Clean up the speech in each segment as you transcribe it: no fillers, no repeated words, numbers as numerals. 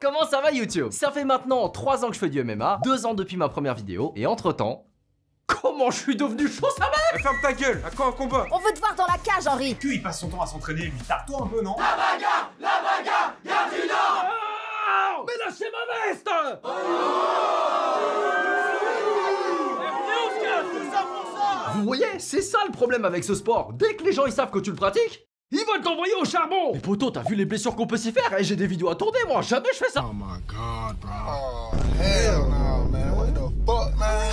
Comment ça va YouTube? Ça fait maintenant 3 ans que je fais du MMA, 2 ans depuis ma première vidéo, et entre temps... Comment je suis devenu chaud sa mère? Ferme ta gueule, à quand un combat? On veut te voir dans la cage, Henri. Il passe son temps à s'entraîner, lui. Tape-toi un peu, non? La bagarre, y'a du nord. Oh, mais lâchez ma veste! Vous voyez, c'est ça le problème avec ce sport. Dès que les gens ils savent que tu le pratiques, ils veulent t'envoyer au charbon. Mais poto, t'as vu les blessures qu'on peut s'y faire? Et j'ai des vidéos à tourner, moi, jamais je fais ça. Oh my god, bro. Oh, hell no, man. What the fuck, man?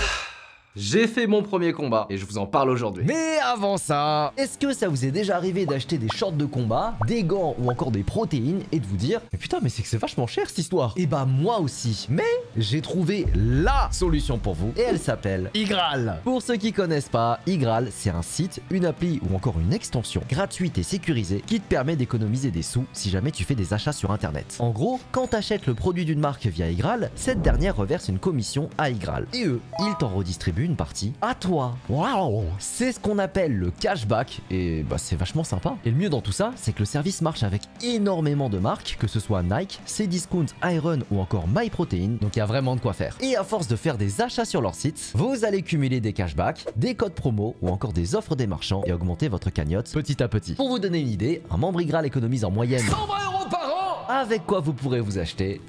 J'ai fait mon premier combat et je vous en parle aujourd'hui. Mais avant ça, est-ce que ça vous est déjà arrivé d'acheter des shorts de combat, des gants ou encore des protéines et de vous dire mais putain mais c'est que c'est vachement cher cette histoire? Et bah moi aussi, mais j'ai trouvé LA solution pour vous et elle s'appelle Igral. Pour ceux qui connaissent pas, Igral c'est un site, une appli ou encore une extension gratuite et sécurisée qui te permet d'économiser des sous si jamais tu fais des achats sur internet. En gros, quand t'achètes le produit d'une marque via Igral, cette dernière reverse une commission à Igral et eux, ils t'en redistribuent une partie à toi. Waouh! C'est ce qu'on appelle le cashback et bah c'est vachement sympa. Et le mieux dans tout ça, c'est que le service marche avec énormément de marques, que ce soit Nike, Cdiscount, Iron ou encore MyProtein, donc il y a vraiment de quoi faire. Et à force de faire des achats sur leur site, vous allez cumuler des cashbacks, des codes promo ou encore des offres des marchands et augmenter votre cagnotte petit à petit. Pour vous donner une idée, un membre Igral économise en moyenne 120 € par an, avec quoi vous pourrez vous acheter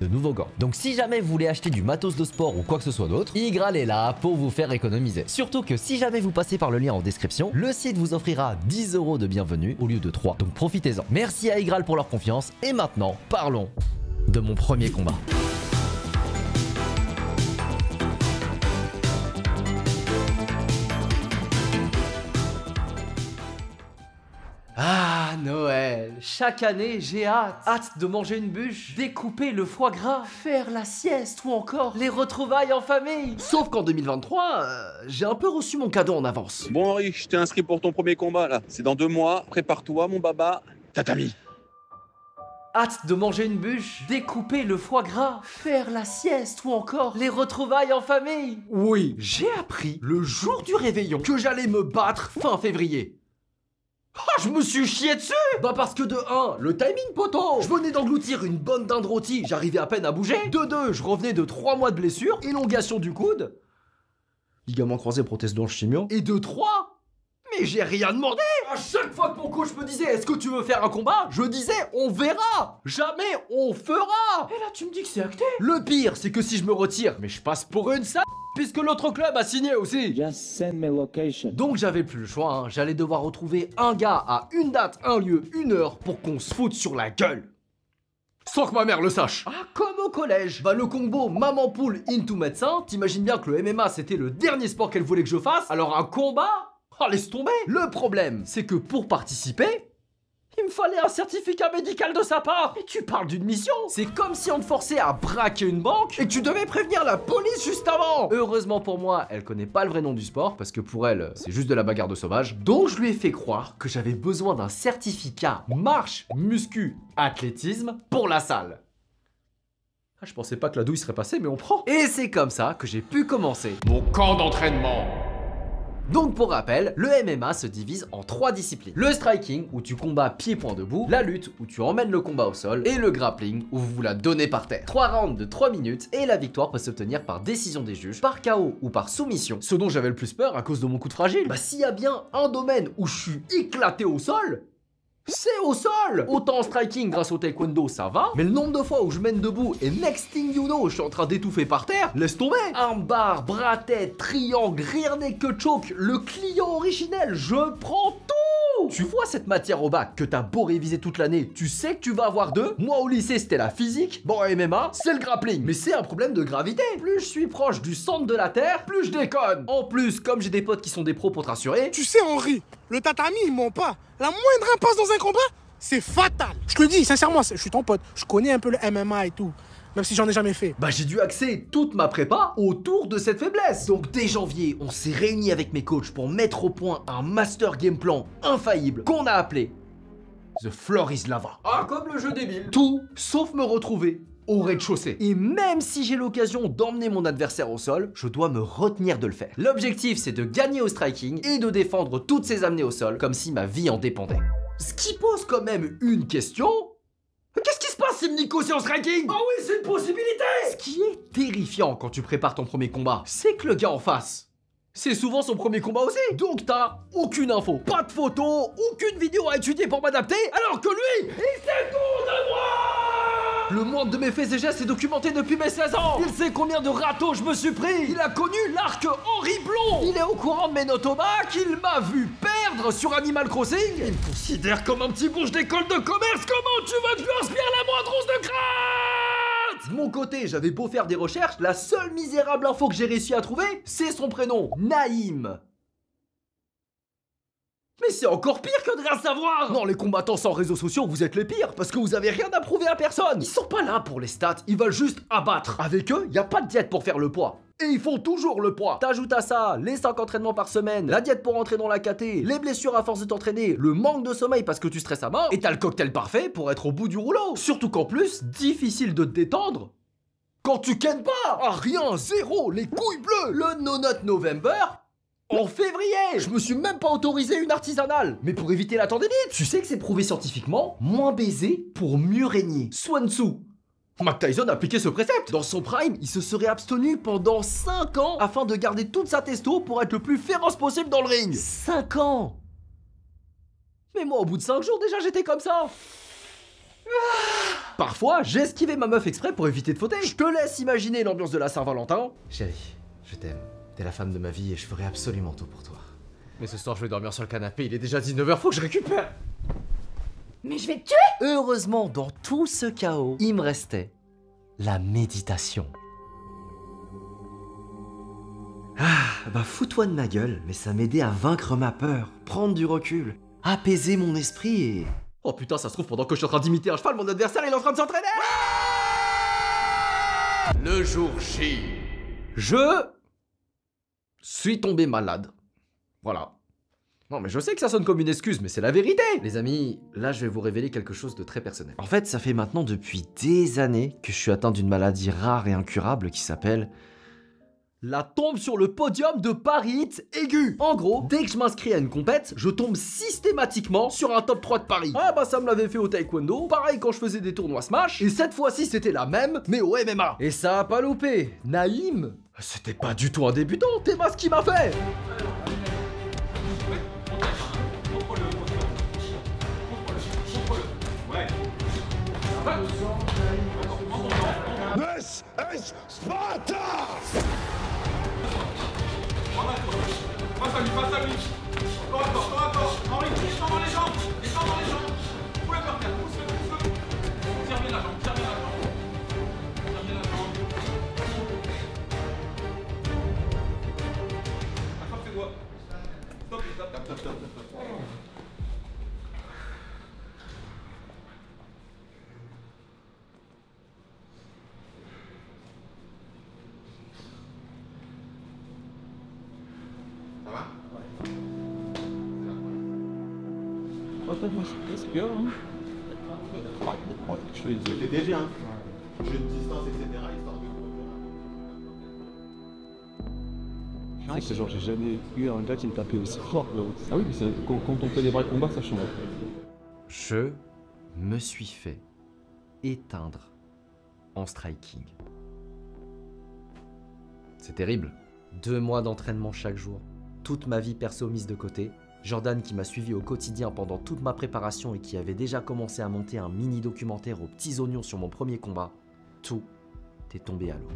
de nouveaux gants. Donc si jamais vous voulez acheter du matos de sport ou quoi que ce soit d'autre, Igral est là pour vous faire économiser. Surtout que si jamais vous passez par le lien en description, le site vous offrira 10 € de bienvenue au lieu de 3. Donc profitez-en. Merci à Igral pour leur confiance et maintenant, parlons de mon premier combat. Ah, Noël. Chaque année, j'ai hâte de manger une bûche, découper le foie gras, faire la sieste ou encore les retrouvailles en famille. Sauf qu'en 2023, j'ai un peu reçu mon cadeau en avance. Bon Henri, je t'ai inscrit pour ton premier combat là. C'est dans 2 mois. Prépare-toi mon baba. Tatami. Hâte de manger une bûche, découper le foie gras, faire la sieste ou encore les retrouvailles en famille. Oui, j'ai appris le jour du réveillon que j'allais me battre fin février. Ah, je me suis chié dessus! Bah parce que de 1, le timing poteau! Je venais d'engloutir une bonne dinde rôtie, j'arrivais à peine à bouger. De 2, je revenais de 3 mois de blessure, élongation du coude, ligament croisé, prothèse blanche chimio. Et de 3, mais j'ai rien demandé! À chaque fois que mon coach me disait est-ce que tu veux faire un combat, je disais on verra! Jamais on fera! Et là tu me dis que c'est acté! Le pire c'est que si je me retire, mais je passe pour une sale puisque l'autre club a signé aussi. Just send me location. Donc j'avais plus le choix, hein. J'allais devoir retrouver un gars à une date, un lieu, une heure pour qu'on se foute sur la gueule. Sans que ma mère le sache. Ah, comme au collège. Bah le combo maman poule into médecin, t'imagines bien que le MMA c'était le dernier sport qu'elle voulait que je fasse, alors un combat? Oh laisse tomber. Le problème, c'est que pour participer, il me fallait un certificat médical de sa part. Et tu parles d'une mission? C'est comme si on te forçait à braquer une banque et que tu devais prévenir la police juste avant. Heureusement pour moi, elle connaît pas le vrai nom du sport parce que pour elle, c'est juste de la bagarre de sauvage. Donc je lui ai fait croire que j'avais besoin d'un certificat marche, muscu, athlétisme pour la salle. Ah, je pensais pas que la douille serait passée, mais on prend. Et c'est comme ça que j'ai pu commencer mon camp d'entraînement. Donc pour rappel, le MMA se divise en 3 disciplines. Le striking, où tu combats pied-point debout, la lutte, où tu emmènes le combat au sol, et le grappling, où vous la donnez par terre. 3 rounds de 3 minutes, et la victoire peut s'obtenir par décision des juges, par KO ou par soumission. Ce dont j'avais le plus peur à cause de mon coude fragile. Bah s'il y a bien un domaine où je suis éclaté au sol, c'est au sol! Autant en striking grâce au taekwondo ça va, mais le nombre de fois où je mène debout et next thing you know je suis en train d'étouffer par terre, laisse tomber! Armbar, bras tête, triangle, rear naked choke, le client originel, je prends tout! Tu vois cette matière au bac que t'as beau réviser toute l'année, tu sais que tu vas avoir 2? Moi au lycée c'était la physique, bon MMA c'est le grappling, mais c'est un problème de gravité. Plus je suis proche du centre de la terre, plus je déconne. En plus, comme j'ai des potes qui sont des pros pour te rassurer, Tu sais, Henri, le tatami, il ment pas. La moindre impasse dans un combat, c'est fatal. Je te le dis, sincèrement, je suis ton pote. Je connais un peu le MMA et tout, même si j'en ai jamais fait. bah j'ai dû axer toute ma prépa autour de cette faiblesse. Donc dès janvier, on s'est réunis avec mes coachs pour mettre au point un master game plan infaillible qu'on a appelé The Floor is Lava. Ah, comme le jeu débile. Tout sauf me retrouver au rez-de-chaussée. Et même si j'ai l'occasion d'emmener mon adversaire au sol, je dois me retenir de le faire. L'objectif, c'est de gagner au striking et de défendre toutes ces amenées au sol comme si ma vie en dépendait. Ce qui pose quand même une question. Qu'est-ce qui se passe Team Nico séance ranking. Ah oui, c'est une possibilité. Ce qui est terrifiant quand tu prépares ton premier combat, c'est que le gars en face, c'est souvent son premier combat aussi. Donc t'as aucune info, pas de photos, aucune vidéo à étudier pour m'adapter, alors que lui, il sait tout de moi. Le moindre de mes faits et gestes est documenté depuis mes 16 ans. Il sait combien de râteaux je me suis pris. Il a connu l'arc Henri Blond. Il est au courant de mes notobacs. Il m'a vu perdre sur Animal Crossing. Il me considère comme un petit bourge d'école de commerce. Comment tu veux que je lui inspire la moindre once de crainte? De mon côté, j'avais beau faire des recherches, la seule misérable info que j'ai réussi à trouver, c'est son prénom, Naïm. Mais c'est encore pire que de rien savoir. Non, les combattants sans réseaux sociaux, vous êtes les pires, parce que vous avez rien à prouver à personne. Ils sont pas là pour les stats, ils veulent juste abattre. Avec eux, y a pas de diète pour faire le poids. Et ils font toujours le poids. T'ajoutes à ça les 5 entraînements par semaine, la diète pour entrer dans la KT, les blessures à force de t'entraîner, le manque de sommeil parce que tu stresses à mort, et t'as le cocktail parfait pour être au bout du rouleau. Surtout qu'en plus, difficile de te détendre quand tu kennes pas. Ah rien, zéro, les couilles bleues. Le No Nut November en février. Je me suis même pas autorisé une artisanale. Mais pour éviter la tendinite. Tu sais que c'est prouvé scientifiquement, moins baiser pour mieux régner. Sun Tzu. Mike Tyson a appliqué ce précepte. Dans son prime, il se serait abstenu pendant 5 ans afin de garder toute sa testo pour être le plus féroce possible dans le ring. 5 ans. Mais moi, au bout de 5 jours, déjà, j'étais comme ça. Parfois, j'ai esquivé ma meuf exprès pour éviter de fauter. Je te laisse imaginer l'ambiance de la Saint-Valentin. Chérie, je t'aime. T'es la femme de ma vie et je ferai absolument tout pour toi. Mais ce soir, je vais dormir sur le canapé, il est déjà 19h, faut que je récupère. Mais je vais te tuer! Heureusement, dans tout ce chaos, il me restait la méditation. Ah, bah fous-toi de ma gueule, mais ça m'aidait à vaincre ma peur, prendre du recul, apaiser mon esprit et... Oh putain, ça se trouve, pendant que je suis en train d'imiter un cheval, mon adversaire il est en train de s'entraîner. Le jour J. Je suis tombé malade. Voilà. Non mais je sais que ça sonne comme une excuse, mais c'est la vérité. Les amis, là je vais vous révéler quelque chose de très personnel. En fait, ça fait maintenant depuis des années que je suis atteint d'une maladie rare et incurable qui s'appelle... la tombe sur le podium de Paris Hit aiguë. En gros, dès que je m'inscris à une compète, je tombe systématiquement sur un top 3 de Paris. Ah bah ça me l'avait fait au taekwondo, pareil quand je faisais des tournois Smash, et cette fois-ci c'était la même, mais au MMA. Et ça a pas loupé. Naïm, c'était pas du tout un débutant, t'es ce qu'il m'a fait. This is Sparta! Passe à lui, passe à lui. Encore. Henri, descends dans les jambes. Descends dans les jambes. Pousse-le par terre, pousse-le. Tire bien la jambe, tire bien la jambe. Tire bien la jambe. Attrape tes doigts. Stop. Ça va? C'est bien, hein. Je te DG, hein. Jeu de distance, etc. Histoire de... C'est que genre j'ai jamais eu un gars qui me tapait aussi fort. Ah oui, mais quand on fait des vrais combats, ça change. Je me suis fait éteindre en striking. C'est terrible. 2 mois d'entraînement chaque jour, toute ma vie perso mise de côté. Jordan qui m'a suivi au quotidien pendant toute ma préparation et qui avait déjà commencé à monter un mini documentaire aux petits oignons sur mon premier combat, tout est tombé à l'eau.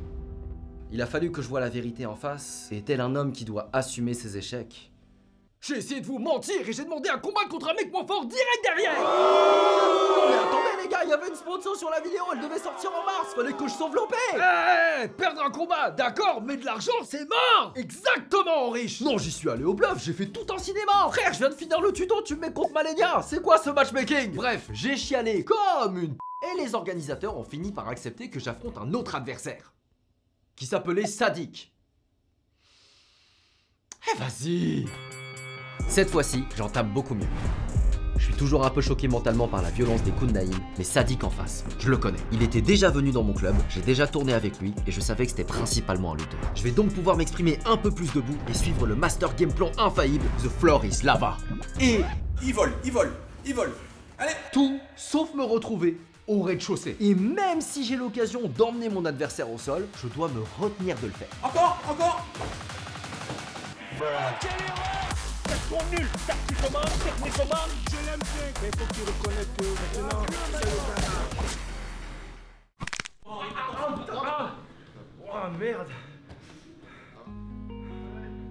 Il a fallu que je voie la vérité en face, et tel un homme qui doit assumer ses échecs. J'ai essayé de vous mentir et j'ai demandé un combat contre un mec moins fort direct derrière. Non mais attendez les gars, il y avait une sponsor sur la vidéo, elle devait sortir en mars, fallait que je sauve l'OP. Perdre un combat, d'accord, mais de l'argent c'est mort. Exactement riche. Non, j'y suis allé au bluff, j'ai fait tout un cinéma. Frère, je viens de finir le tuto, tu me mets contre Malenia. C'est quoi ce matchmaking? Bref, j'ai chialé comme une et les organisateurs ont fini par accepter que j'affronte un autre adversaire qui s'appelait Sadik. Eh vas-y. Cette fois-ci, j'entame beaucoup mieux. Je suis toujours un peu choqué mentalement par la violence des coups de Naïm, mais Sadik en face, je le connais. Il était déjà venu dans mon club, j'ai déjà tourné avec lui et je savais que c'était principalement un lutteur. Je vais donc pouvoir m'exprimer un peu plus debout et suivre le master game plan infaillible, The Floor is Lava. Et Il vole. Allez. tout sauf me retrouver au rez-de-chaussée. Et même si j'ai l'occasion d'emmener mon adversaire au sol, je dois me retenir de le faire. Encore. Nul, tactiquement, techniquement, je l'aime bien. Mais il faut que tu reconnaisses que maintenant, c'est le gars. Oh merde.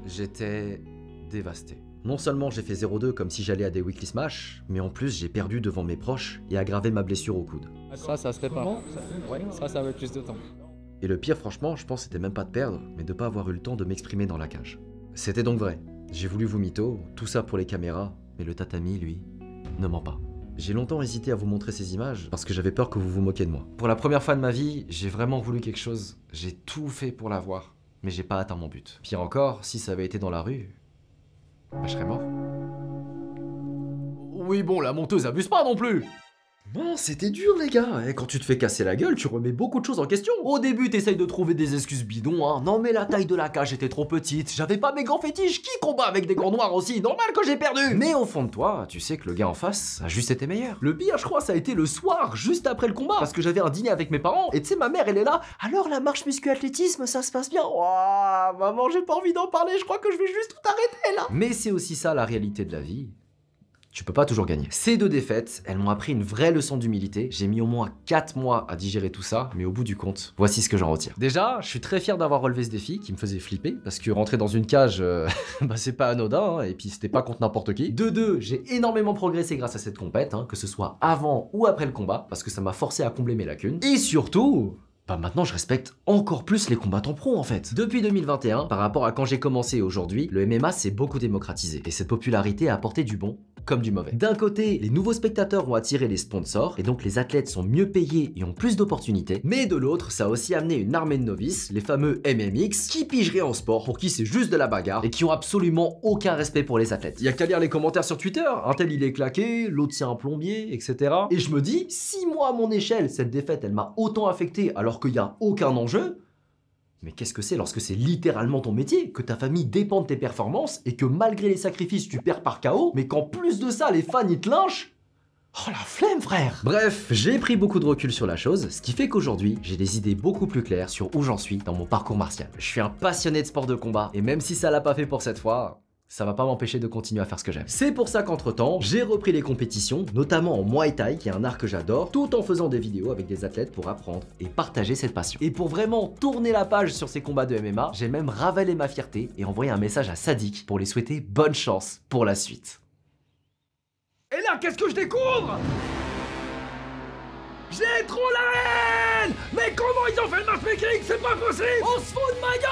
J'étais dévasté. Non seulement j'ai fait 0-2 comme si j'allais à des weekly smash, mais en plus j'ai perdu devant mes proches et aggravé ma blessure au coude. Ça se répare. Ouais, ça va plus de temps. Et le pire franchement, je pense c'était même pas de perdre, mais de pas avoir eu le temps de m'exprimer dans la cage. C'était donc vrai. J'ai voulu vous mytho, tout ça pour les caméras, mais le tatami, lui, ne ment pas. J'ai longtemps hésité à vous montrer ces images parce que j'avais peur que vous vous moquiez de moi. Pour la première fois de ma vie, j'ai vraiment voulu quelque chose. J'ai tout fait pour l'avoir, mais j'ai pas atteint mon but. Pire encore, si ça avait été dans la rue, bah, je serais mort. Oui bon, la monteuse abuse pas non plus. Bon, c'était dur les gars, et quand tu te fais casser la gueule, tu remets beaucoup de choses en question. Au début, t'essayes de trouver des excuses bidons, hein. Non mais la taille de la cage était trop petite, j'avais pas mes gants fétiches, qui combat avec des gants noirs aussi? Normal que j'ai perdu. Mais au fond de toi, tu sais que le gars en face a juste été meilleur. Le pire, je crois, ça a été le soir, juste après le combat, parce que j'avais un dîner avec mes parents, et tu sais, ma mère, elle est là. Alors la marche muscu-athlétisme, ça se passe bien? Ouah, maman, j'ai pas envie d'en parler, je crois que je vais juste tout arrêter là. Mais c'est aussi ça la réalité de la vie. Tu peux pas toujours gagner. Ces 2 défaites, elles m'ont appris une vraie leçon d'humilité. J'ai mis au moins 4 mois à digérer tout ça, mais au bout du compte, voici ce que j'en retire. Déjà, je suis très fier d'avoir relevé ce défi qui me faisait flipper, parce que rentrer dans une cage, bah c'est pas anodin, hein, et puis c'était pas contre n'importe qui. De 2, j'ai énormément progressé grâce à cette compète, hein, que ce soit avant ou après le combat, parce que ça m'a forcé à combler mes lacunes. Et surtout... bah maintenant je respecte encore plus les combattants pro en fait. Depuis 2021, par rapport à quand j'ai commencé aujourd'hui, le MMA s'est beaucoup démocratisé et cette popularité a apporté du bon comme du mauvais. D'un côté, les nouveaux spectateurs ont attiré les sponsors et donc les athlètes sont mieux payés et ont plus d'opportunités, mais de l'autre, ça a aussi amené une armée de novices, les fameux MMX, qui pigeraient en sport pour qui c'est juste de la bagarre et qui ont absolument aucun respect pour les athlètes. Y a qu'à lire les commentaires sur Twitter, un tel il est claqué, l'autre c'est un plombier, etc. Et je me dis, si moi à mon échelle, cette défaite elle m'a autant affecté alors qu'il n'y a aucun enjeu, mais qu'est-ce que c'est lorsque c'est littéralement ton métier, que ta famille dépend de tes performances et que malgré les sacrifices tu perds par KO, mais qu'en plus de ça les fans ils te lynchent? Oh la flemme frère! Bref, j'ai pris beaucoup de recul sur la chose, ce qui fait qu'aujourd'hui j'ai des idées beaucoup plus claires sur où j'en suis dans mon parcours martial. Je suis un passionné de sport de combat et même si ça l'a pas fait pour cette fois, ça va pas m'empêcher de continuer à faire ce que j'aime. C'est pour ça qu'entre-temps, j'ai repris les compétitions, notamment en Muay Thai, qui est un art que j'adore, tout en faisant des vidéos avec des athlètes pour apprendre et partager cette passion. Et pour vraiment tourner la page sur ces combats de MMA, j'ai même ravalé ma fierté et envoyé un message à Sadik pour les souhaiter bonne chance pour la suite. Et là, qu'est-ce que je découvre? J'ai trop la haine! Mais comment ils ont fait le matchmaking? C'est pas possible! On se fout de ma gueule!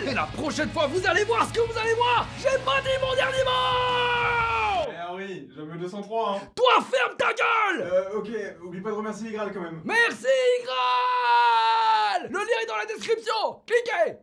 Et la prochaine fois, vous allez voir ce que vous allez voir! J'ai pas dit mon dernier mot! Eh oui, j'avais 203 hein. Toi, ferme ta gueule! Ok, oublie pas de remercier Igral quand même. Merci, Igral! Le lien est dans la description! Cliquez!